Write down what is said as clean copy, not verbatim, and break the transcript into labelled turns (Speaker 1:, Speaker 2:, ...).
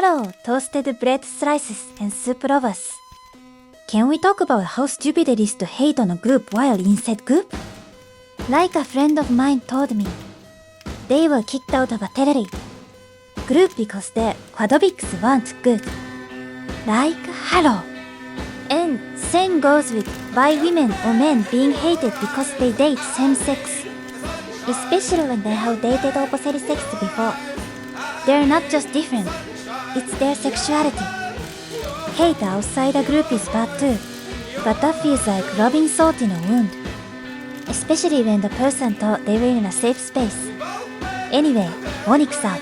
Speaker 1: Hello, toasted bread slices and soup lovers. Can we talk about how stupid it is to hate on a group while in said group? Like a friend of mine told me, they were kicked out of a Tereri group because their quadrobics weren't good. Like Hello. And same goes with why women or men being hated because they date same sex. Especially when they have dated opposite sex before. They're not just different, it's their sexuality. Hate outside a group is bad too, but that feels like rubbing salt in a wound. Especially when the person thought they were in a safe space. Anyway, Onyx out.